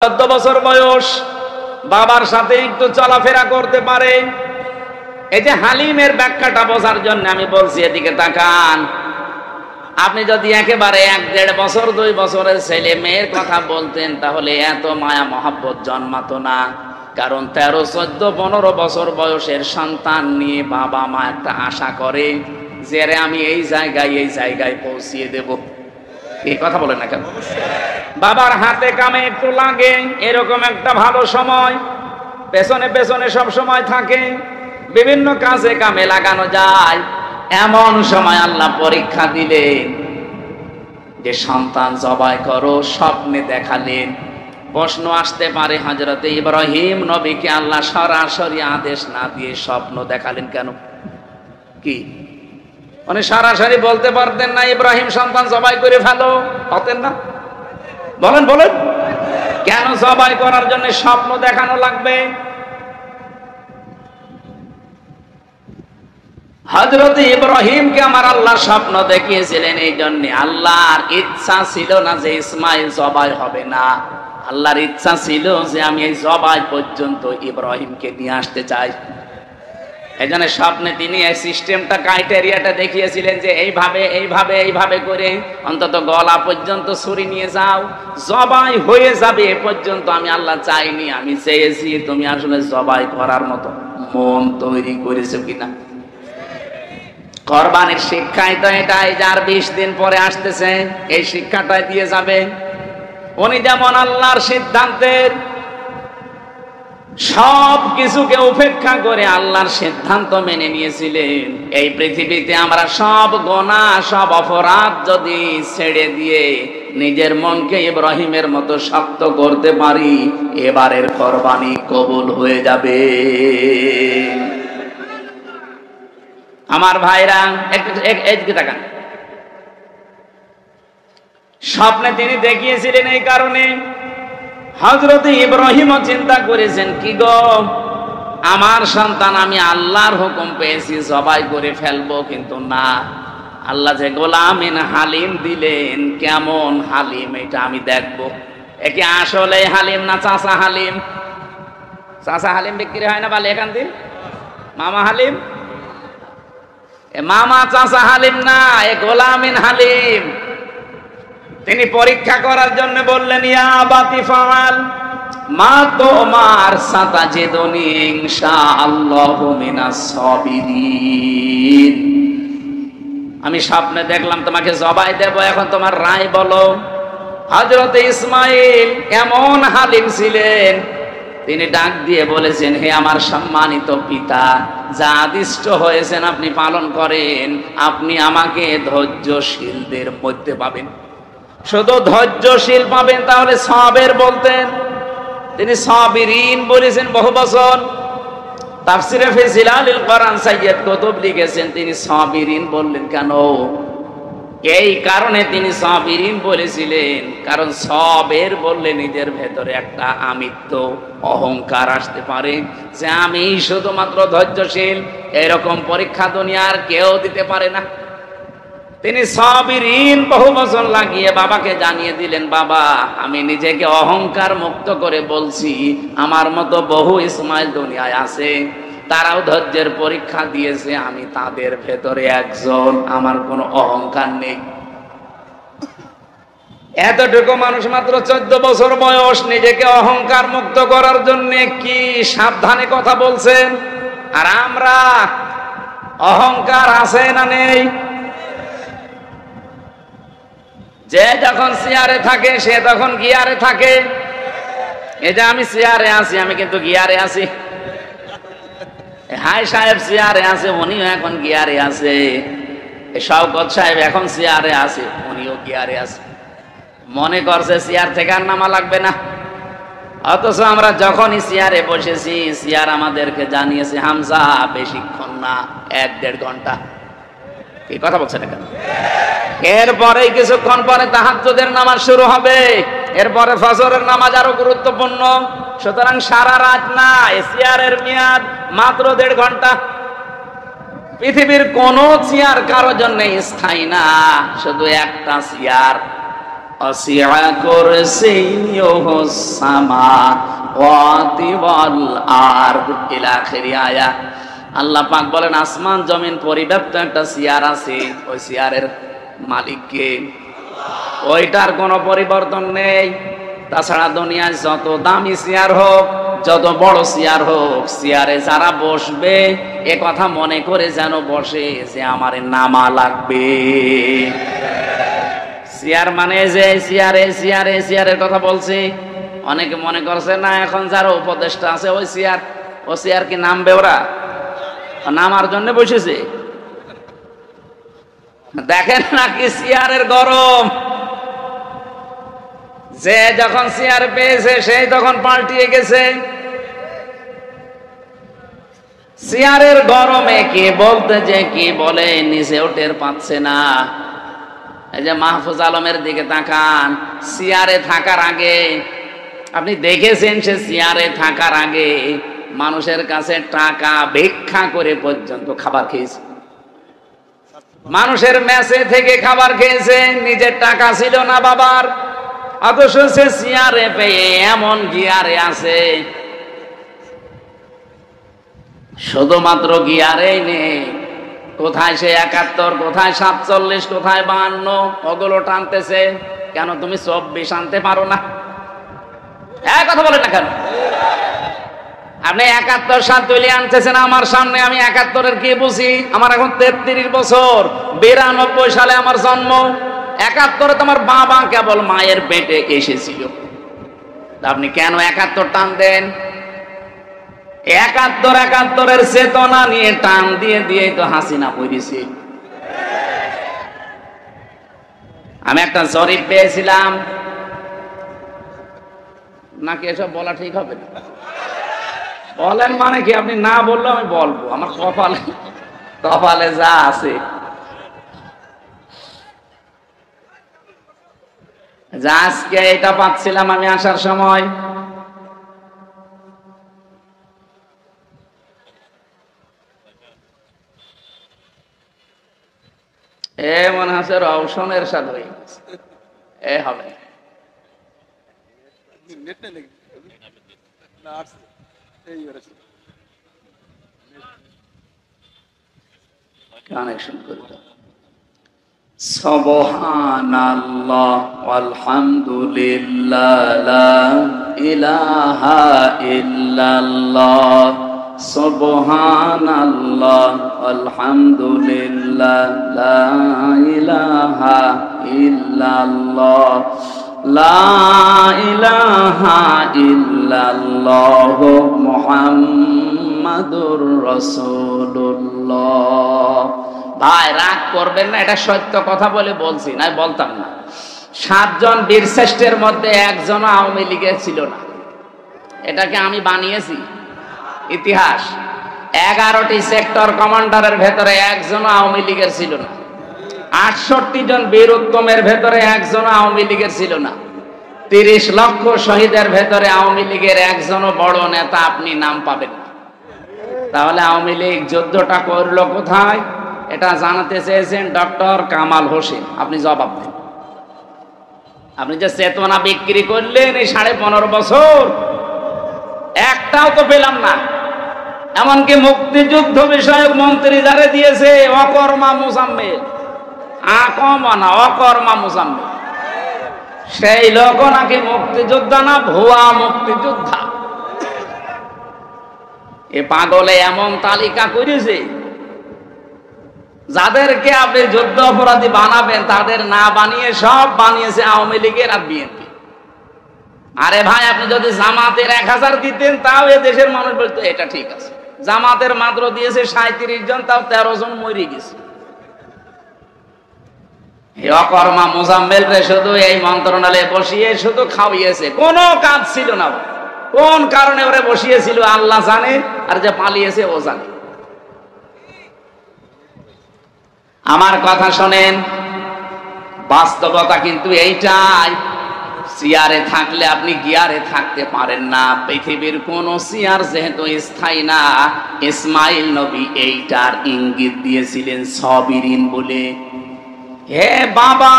14 বছর বয়স, বাবার সাথে একটু চলাফেরা করতে পারে। এই যে হালিমের ব্যাখ্যাটা বোঝার জন্য আমি বলছি, এদিকে তাকান। আপনি যদি একেবারে 1-1.5 বছর 2 বছরের ছেলে মেয়ের কথা বলতেন, তাহলে এত মায়া মহব্বত জন্মাতো না। কারণ 13, 14, 15 বছর বয়সের সন্তান নিয়ে বাবা মা একটা আশা করে যে রে আমি এই জায়গায় পৌঁছিয়ে দেব। এই কথা বলে না কেন? বাবার হাতে কামে একটু লাগে, এরকম একটা ভালো সময় পেছনে পেছনে সব সময় থাকে, বিভিন্ন কাজে কামে লাগানো যায়। এমন সময় আল্লাহ পরীক্ষা দিলেন যে সন্তান জবাই করো, স্বপ্নে দেখালেন। প্রশ্ন আসতে পারে, হযরতে ইব্রাহিম নবীকে আল্লাহ সরাসরি আদেশ না দিয়ে স্বপ্ন দেখালেন কেন? কি মানে সরাসরি বলতে পারতেন না ইব্রাহিম সন্তান জবাই করে ফেলো? পারতেন না? বলেন বলেন, কেন জবাই করার জন্য স্বপ্ন দেখানো লাগবে? হযরত ইব্রাহিমকে আমার আল্লাহ স্বপ্ন দেখিয়েছিলেন এই জন্য, আল্লাহর ইচ্ছা ছিল না যে ইসমাইল জবাই হবে না। আল্লাহর ইচ্ছা ছিল যে আমি এই জবাই পর্যন্ত ইব্রাহিমকে নিয়ে আসতে চাই। এই জন্য স্বপ্নে তিনি এই সিস্টেমটা, ক্রাইটেরিয়াটা দেখিয়েছিলেন যে এইভাবে করে অন্তত গলা পর্যন্ত ছুরি নিয়ে যাও, জবাই হয়ে যাবে এ পর্যন্ত আমি আল্লাহ চাইনি, আমি চেয়েছি তুমি আসলে জবাই করার মতো মন তৈরি করেছো কিনা। কোরবানির শিক্ষাই তো এটাই, যার 20 দিন পরে আসতেছে এই শিক্ষাটাই দিয়ে যাবে। উনি যেমন আল্লাহর সিদ্ধান্তের সব কিছুকে উপেক্ষা করে আল্লাহর সিদ্ধান্ত মেনে নিয়েছিলেন, এই পৃথিবীতে আমরা সব গুনাহ সব অপরাধ যদি ছেড়ে দিয়ে নিজের মনকে ইব্রাহিমের মতো শক্ত করতে পারি, এবারের কোরবানি কবুল হয়ে যাবে। আমার ভাইরা একটু তাকান। স্বপ্নে তিনি দেখিয়েছিলেন এই কারণে হযরত ইব্রাহিমও চিন্তা করেছেন, কি গো আমার সন্তান আমি আল্লাহর হুকুম পেয়েছি জবাই করে ফেলবো, কিন্তু না, আল্লাহ যে গোলামিন হালিম দিলেন, কেমন হালিম এটা আমি দেখবো। একে আসলে হালিম না চাচা হালিম? চাচা হালিম বিক্রি হয় না বলে এখান দিন, মামা হালিম। মামা চাচা হালিম না, এ গোলামিন হালিম। তিনি পরীক্ষা করার জন্য বললেন, ইয়া বাতি ফাল মা তোমার সাতাজিদুনি ইনশাআল্লাহু মিনাস সাবিরিন। আমি স্বপ্নে দেখলাম তোমাকে জবাই দেব, এখন তোমার রায় বলো। হযরত ইসমাইল এমন হালিম ছিলেন, তিনি ডাক দিয়ে বলেছেন, হে আমার সম্মানিত পিতা, যা আদিষ্ট হয়েছেন আপনি পালন করেন, আপনি আমাকে ধৈর্যশীলদের মধ্যে পাবেন। শুধু ধৈর্যশীল পাবেন, তাহলে সাবের বলতেন, তিনি সাবিরিন বলেছেন বহু বছর। তাফসিরে ফি জিলালিল কোরআন সাইয়্যিদ কুতুব লিখেছেন, তিনি সাবিরিন বললেন কেন? এই কারণে তিনি সাবিরিন বলেছিলেন, কারণ সাবের বললে নিজের ভেতরে একটা আমিত্ব অহংকার আসতে পারে যে আমি শুধুমাত্র ধৈর্যশীল, এরকম পরীক্ষা দুনিয়ার কেউ দিতে পারে না। তিনি সাবিরিন বহু বছর লাগিয়ে বাবাকে জানিয়ে দিলেন, বাবা আমি নিজেকে অহংকার মুক্ত করে বলছি, আমার মতো বহু ইসমাইল দুনিয়ায় আছে, তারাও ধৈর্যের পরীক্ষা দিয়েছে, আমি তাদের ভেতরে একজন, আমার কোনো অহংকার নেই। এতটুকু মানুষ মাত্র 14 বছর বয়স, নিজেকে অহংকার মুক্ত করার জন্য কি সাবধানে কথা বলছেন। আর আমরা অহংকার আছে না নেই? যে যখন চেয়ারে থাকে সে তখন গিয়ারে থাকে। এই যে আমি চেয়ারে আছি, আমি কিন্তু গিয়ারে আছি। হাই সাহেব চেয়ারে আছে, উনিও এখন গিয়ারে আছে। শওকত সাহেব এখন চেয়ারে আছে, উনিও গিয়ারে আছে। মনে করছে চেয়ার থেকে আর নামা লাগবে না, অথচ আমরা যখনই চেয়ারে বসেছি, চেয়ার আমাদেরকে জানিয়েছে, হামজা বেশিক্ষণ না, 1-1.5 ঘন্টা। কি কথা বলছেন কেন? এরপরে কিছুক্ষণ পরে তাহাজ্জুদের নামাজ শুরু হবে, এরপরে ফজরের নামাজ আরো গুরুত্বপূর্ণ। সুতরাং সারা রাত না, চেয়ারের মেয়াদ মাত্র 1.5 ঘন্টা। পৃথিবীর কোন চেয়ার কারোর জন্য স্থায়ী না, শুধু একটা চেয়ার, ওয়াসিআ কুরসিয়ুহুস সামাওয়াতি ওয়াল আরদ ইলা আখিরি আয়াত। আল্লাহ পাক বলেন আসমান জমিন পরিব্যাপ্ত একটা চেয়ার আছে, ওই চেয়ারের মালিক কে? ওইটার কোনো পরিবর্তন নেই। তাছাড়া দুনিয়ায় যত দামি চেয়ার হোক, যত বড় চেয়ার হোক, চেয়ারে যারা বসবে এ কথা মনে করে যেন বসে যে আমার নামা লাগবে। চেয়ার মানে যে চেয়ারে চেয়ারে চেয়ারের কথা বলছি। অনেকে মনে করছে না এখন যারা উপদেষ্টা আছে ওই চেয়ার, ও চেয়ার কি নামবে? ওরা নামার জন্য বসেছে। দেখেন নাকি চেয়ারের গরম, যে যখন চেয়ার পেয়েছে সেই তখন পাল্টিয়ে গেছে। চেয়ারের গরমে কি বলতে যে কি বলে নিচে টের পাচ্ছে না। এই যে মাহফুজ আলমের দিকে তাকান, চেয়ারে থাকার আগে আপনি দেখেছেন সে চেয়ারে থাকার আগে মানুষের কাছে টাকা ভিক্ষা করে পর্যন্ত খাবার খেয়েছে, মানুষের মেসে থেকে খাবার খেয়েছে, নিজের টাকা ছিল না বাবার, অথচ সে চেয়ারে পেয়ে এমন গিয়ারে আছে। শুধুমাত্র গিয়ারেই নেই, কোথায় সে ৭১, কোথায় ৪৭, কোথায় ৫২, ওগুলো টানতেছে। কেন তুমি ২৪ আনতে পারো না? কথা বলে না কেন? আপনি ৭১ সাল তুলে আনতেছেন আমার সামনে, আমি ৭১-এর কি বুঝি? আমার এখন ৩৩ বছর, ৯২ সালে আমার জন্ম। ৭১-এ তোমার বাবা কেবল মায়ের পেটে এসেছিল। আপনি কেন ৭১ টান দেন? ৭১-৭১-এর চেতনা নিয়ে টান দিয়ে দিয়ে তো হাসিনা পড়েছে। আমি একটা জরিপ পেয়েছিলাম, নাকি এসব বলা ঠিক হবে না? বলেন মানে কি? আপনি না বললে আমি বলবো, আমার কপালে যা আছে। যা আজকে এটা পাচ্ছিলাম আমি আসার সময়, মনে হচ্ছে রওশনের সাথে হয়ে গেছে। হবে কানেকশন করতে। সুবহানাল্লাহ ওয়ালহামদুলিল্লাহ লা ইলাহা ইল্লাল্লাহ, সুবহানাল্লাহ আলহামদুলিল্লাহ লা ইলাহা ইল্লাল্লাহ, লা ইলাহা ইল্লাল্লাহ মুহাম্মাদুর রাসূলুল্লাহ। ভাই রাগ করবেন না, এটা সত্য কথা বলে বলছি, না বলতাম না। ৭ জন বীরশ্রেষ্ঠের মধ্যে একজন আওয়ামী লীগের ছিল না। এটাকে আমি বানিয়েছি ইতিহাস। 11টি সেক্টর কমান্ডারের ভেতরে একজন আওয়ামী লীগের ছিল না। ৬৮ জন বীর উত্তমের ভেতরে একজন আওয়ামী লীগের ছিল না। ৩০ লক্ষ শহীদের ভেতরে আওয়ামী লীগের একজনও বড় নেতা আপনি নাম পাবেন না। তাহলে আওয়ামী লীগ যুদ্ধটা করলো কোথায়? এটা জানাতে চেয়েছেন ডক্টর কামাল হোসেন। আপনি জবাব দেন। আপনি যে চেতনা বিক্রি করলেন এই ১৫.৫ বছর, একটাও তো পেলাম না। এমনকি মুক্তিযুদ্ধ বিষয়ক মন্ত্রী যারে দিয়েছে অকর্মা মুজাম্মেল, আকর্মা না অকর্মা মুজাম্মেল, সেই লোক নাকি মুক্তিযোদ্ধা না, ভুয়া মুক্তিযোদ্ধা। এ পাগলে এমন তালিকা করেছে, যাদেরকে আপনি যুদ্ধ অপরাধী বানাবেন তাদের না বানিয়ে সব বানিয়েছে আওয়ামী লীগের আর বিএনপি। আরে ভাই, আপনি যদি জামাতের ১,০০০ দিতেন তাও এ দেশের মানুষ বলতো এটা ঠিক আছে। জামাতের মাত্র দিয়েছে ৩৭ জন, তাও ১৩ জন মরে গেছে। অকর্মা মুজাম্মেল রে শুধু এই মন্ত্রণালয়ে বসিয়ে শুধু খাওয়িয়েছে, কোনো কাজ ছিল না। কোন কারণে ওরে বসিয়েছিল আল্লাহ জানে, আর যে পালিয়েছে ও জানে। আমার কথা শোনেন, বাস্তবতা কিন্তু এইটাই। চেয়ারে থাকলে আপনি গিয়ারে থাকতে পারেন না। পৃথিবীর কোন চেয়ার যেহেতু স্থায়ী না, ইসমাইল নবী এইটার ইঙ্গিত দিয়েছিলেন সবিরিন বলে। হে বাবা,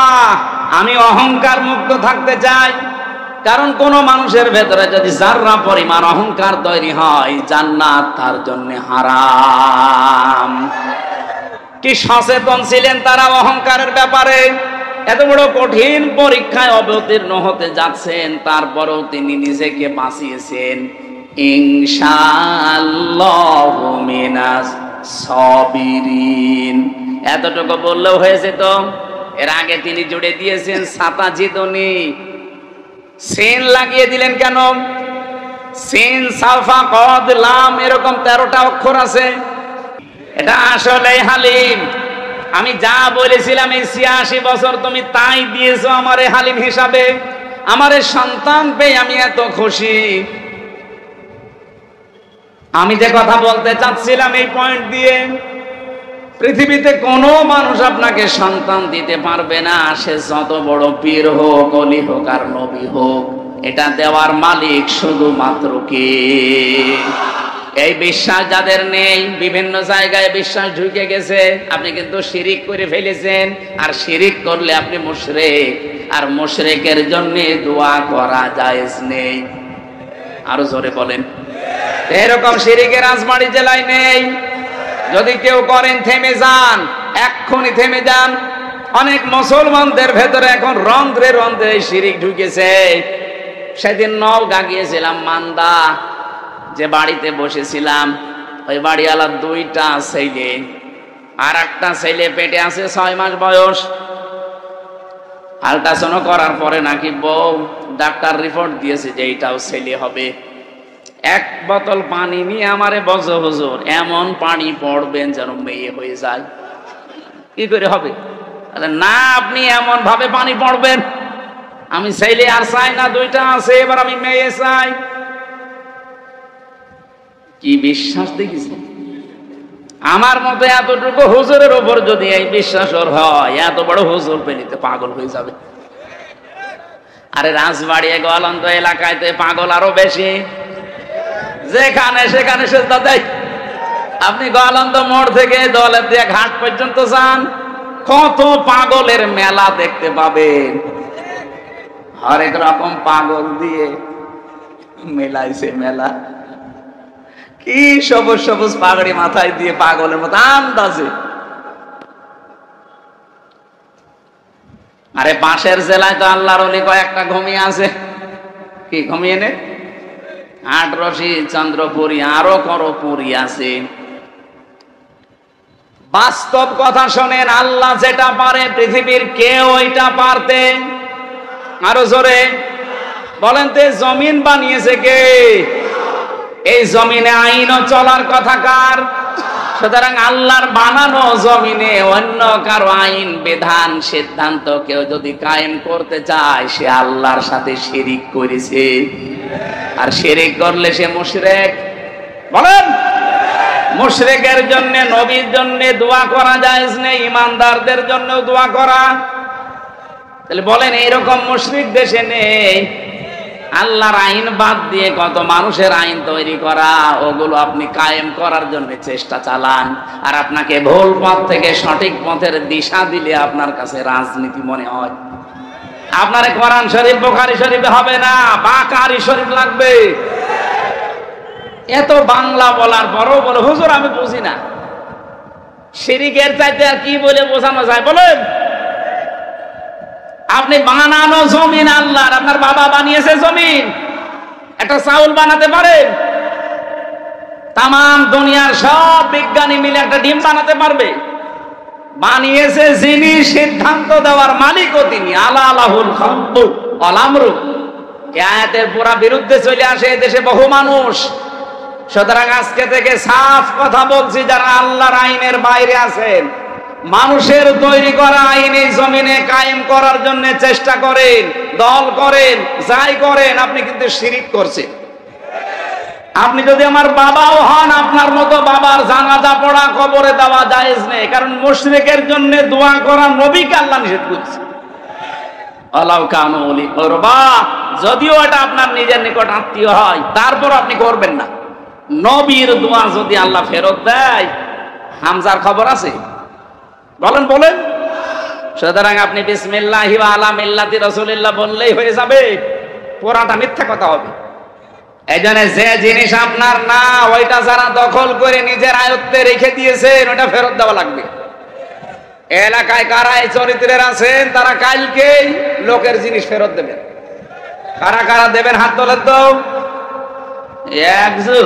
আমি অহংকার মুক্ত থাকতে চাই। কারণ কোন মানুষের ভেতরে যদি যাররা পরিমাণ অহংকার তৈরি হয়, জান্নাত তার জন্য হারাম। কি সচেতন ছিলেন তারা অহংকারের ব্যাপারে। এত বড় কঠিন পরীক্ষায় অবতীর্ণ হতে যাচ্ছেন, তারপরেও তিনি নিজেকে বাঁচিয়েছেন। ইনশাআল্লাহু মিনাস সাবিরিন, এতটুকু বললেও হয়েছে তো। এর আগে তিনি জুড়ে দিয়েছেন সাতাজিদনি, সিন লাগিয়ে দিলেন কেন? সিন, সাফা, কদ, লাম এরকম 13টা অক্ষর আছে। এটা আসলে হালিম। আমি যা বলেছিলাম এই 86 বছর তুমি তাই দিয়েছো আমারে হালিম হিসাবে। আমারে সন্তান পেয়ে আমি এত খুশি। আমি যে কথা বলতে চাচ্ছিলাম এই পয়েন্ট দিয়ে, পৃথিবীতে কোনো মানুষ আপনাকে সন্তান দিতে পারবে না, সে যত বড় পীর হোক, অলি হোক আর নবী হোক। এটা দেওয়ার মালিক শুধুমাত্র কে? এই বিশ্বাস যাদের নেই, বিভিন্ন জায়গায় বিশ্বাস ঢুকে গেছে। আপনি কিন্তু শিরিক করে ফেলেছেন, আর শিরিক করলে আপনি মুশরিক, আর মুশরিকের জন্য দোয়া করা জায়েজ নেই। আরো জোরে বলেন। এরকম শিরিকের রাজবাড়ী জেলায় নেই। যদি কেউ করেন থেমে যান, এক্ষুনি থেমে যান। অনেক মুসলমানদের ভেতরে এখন রন্ধ্রে রন্ধ্রে শিরিক ঢুকেছে। সেদিন নওগাঁ গিয়েছিলাম, মান্দা যে বাড়িতে বসেছিলাম, ওই বাড়িওয়ালার 2টা ছেলে, আর একটা ছেলে পেটে আছে 6 মাস বয়স। আল্ট্রাসাউন্ড করার পরে নাকি বউ ডাক্তার রিপোর্ট দিয়েছে যে এইটাও ছেলে হবে। 1 বোতল পানি নিয়ে আমারে বলছে, হুজুর এমন পানি পড়বেন যেন মেয়ে হয়ে যায়। কি করে হবে? না, আপনি এমন ভাবে পানি পড়বেন, আমি ছেলে আর চাই না, 2টা আছে, এবার আমি মেয়ে চাই। কি বিশ্বাস দেখেছি! আমার মতো এতটুকু হুজুরের ওপর যদি এই বিশ্বাস ওর হয়, এত বড় হুজুর পেলিতে পাগল হয়ে যাবে। আরে রাজবাড়ি গোয়ালন্দ এলাকায় তো পাগল আরো বেশি। যেখানে সেখানে সেজদা দেয়। আপনি গোয়ালন্দ মোড় থেকে দৌলতদিয়া ঘাট পর্যন্ত যান, কত পাগলের মেলা দেখতে পাবেন। হরেক রকম পাগল দিয়ে মেলাইছে মেলা। কি সবুজ সবুজ পাগড়ি মাথায় দিয়ে পাগলের মতো আন্দাজে। আরে পাশের জেলায় তো আল্লাহর ওলি কয়েকটা ঘুমিয়ে আছে। কি ঘুমিয়ে নে? আটরশি, চন্দ্রপুরী, আরো করপুরী আছে। বাস্তব কথা শোনেন, আল্লাহ যেটা পারে পৃথিবীর কেউ ওইটা পারতে। আরো জোরে বলেন তো, জমিন বানিয়েছে কে? এই জমিনে আইনও চলার কথা কার? সুতরাং আল্লাহর বানানো জমিনে অন্য কারো আইন, বিধান, সিদ্ধান্ত কেউ যদি কায়েম করতে চায়, সে আল্লাহর সাথে শিরিক করেছে। আর শিরিক করলে সে মুশরিক। বলেন, মুশরিকের জন্য, নবীর জন্য দোয়া করা জায়েজ নেই, ইমানদারদের জন্য দোয়া করা। তাহলে বলেন, এইরকম মুশরিক দেশে নেই? আল্লাহর আইন বাদ দিয়ে কত মানুষের আইন তৈরি করা, ওগুলো আপনি কায়েম করার জন্য চেষ্টা চালান। আর আপনাকে ভুল পথ থেকে সঠিক পথের দিশা দিলে আপনার কাছে রাজনীতি মনে হয়। আপনার কোরআন শরীফ, বুখারী শরীফে হবে না, বাকারি শরীফ লাগবে। এত বাংলা বলার পরও বলে, হুজুর আমি বুঝি না। শিরিকের চাইতে আর কি বলে বোঝানো যায় বলেন? আপনি বানানো জমিন আল্লাহর, আপনার বাবা বানিয়েছে জমিন। একটা চাউল বানাতে পারেন? তাম দুনিয়ার সব বিজ্ঞানী মিলে একটা ডিম বানাতে পারবে? বানিয়েছে যিনি, সিদ্ধান্ত দেওয়ার মালিকও তিনি। আলা আলাহুল খালকু ওয়াল আমরু। এই আয়াতের পুরা বিরুদ্ধে চলে আসে এদেশে বহু মানুষ। সুতরাং আজকে থেকে সাফ কথা বলছি, যারা আল্লাহর আইনের বাইরে আছেন, মানুষের তৈরি করা আইন এই জমিনে কায়েম করার জন্য চেষ্টা করেন, দল করেন, যাই করেন, আপনি কিন্তু শিরিক করছেন। আপনি যদি আমার বাবাও হন, আপনার মতো বাবার জানাজা পড়া, কবরে দেওয়া জায়েজ নেই। কারণ মুশরিকের জন্য দোয়া করা নবীকে আল্লাহ নিষেধ করেছে। আল্লাহ কানু ওলি করবা, যদিও এটা আপনার নিজের নিকট আত্মীয় হয়, তারপর আপনি করবেন না। নবীর দোয়া যদি আল্লাহ ফেরত দেয়, হামজার খবর আছে? বলেন বলেন। সুতরাং আপনি বিসমিল্লাহি ওয়া আলা মিল্লাতি রাসূলিল্লাহ বললেই হয়ে যাবে? পুরাটা মিথ্যা কথা হবে। এইজন্য যে জিনিস আপনার না, ওইটা যারা দখল করে নিজের আয়ত্তে রেখে দিয়েছেন, ওটা ফেরত দেওয়া লাগবে। এলাকায় কারা এই চরিত্রের আছেন, তারা কালকেই লোকের জিনিস ফেরত দেবেন। কারা কারা দেবেন হাত তোলেন তো। একজু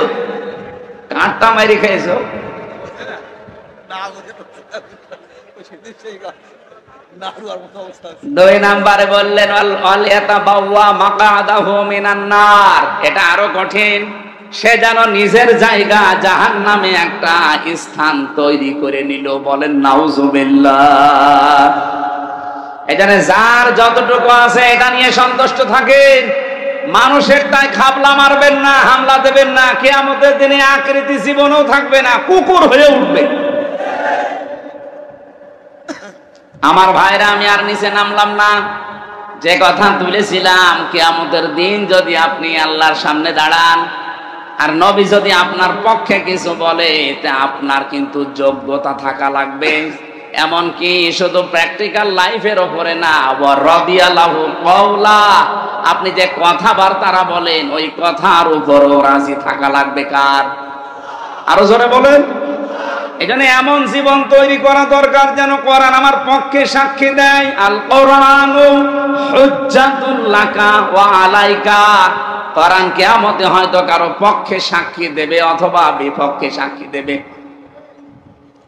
কাঁটা মারি খেয়েছো। দুই নাম্বারে বললেন এটা আরো কঠিন, সে যেন নিজের জায়গা জাহান্নামে একটা স্থান তৈরি করে নিল। বলেন নাউজুবিল্লাহ। এখানে যার যতটুকু আছে এটা নিয়ে সন্তুষ্ট থাকেন। মানুষের তাই খাবলা মারবেন না, হামলা দেবেন না। কিয়ামতের দিনে আকৃতি জীবনেও থাকবে না, কুকুর হয়ে উঠবে। আমার ভাইরা, আমি আর নিচে নামলাম না। যে কথা তুলেছিলাম, কিয়ামতের দিন যদি আপনি আল্লাহর সামনে দাঁড়ান আর নবী যদি আপনার পক্ষে কিছু বলে, তা আপনার কিন্তু যোগ্যতা থাকা লাগবে। এমনকি শুধু প্র্যাকটিক্যাল লাইফের ওপরে না, রাদিয়াল্লাহু কাওলা, আপনি যে কথাবার্তারা বলেন ওই কথার উপরও রাজি থাকা লাগবে। কার? আরো জোরে বলেন। এখানে এমন জীবন তৈরি করা দরকার যেন কোরআন আমার পক্ষে সাক্ষী দেয়। আল কোরআনু হুজ্জাতুল লাকা ওয়া আলাইকা। কোরআন কিয়ামতে হয়তো কারো পক্ষে সাক্ষী দেবে অথবা বিপক্ষে সাক্ষী দেবে।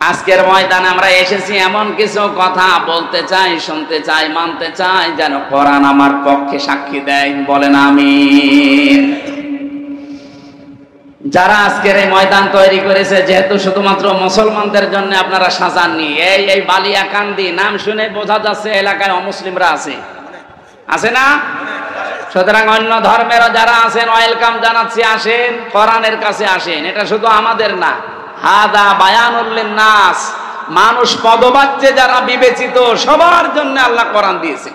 আজকের ময়দানে আমরা এসেছি এমন কিছু কথা বলতে চাই, শুনতে চাই, মানতে চাই যেন কোরআন আমার পক্ষে সাক্ষী দেয়। বলেন আমিন। যারা আজকের এই ময়দান তৈরি করেছে, যেহেতু শুধুমাত্র মুসলমানদের জন্য আপনারা সাজাননি, এই বালিয়াকান্দি নাম শুনে বোঝা যাচ্ছে এলাকায় অমুসলিমরা আছে, আছে না? সুতরাং অন্য ধর্মেরও যারা আছেন ওয়েলকাম জানাচ্ছি, আসেন, কোরআনের কাছে আসেন। এটা শুধু আমাদের না, হাদা বায়ানুল লিন্নাস, মানুষ পদবাচ্যে যারা বিবেচিত সবার জন্য আল্লাহ কোরআন দিয়েছে।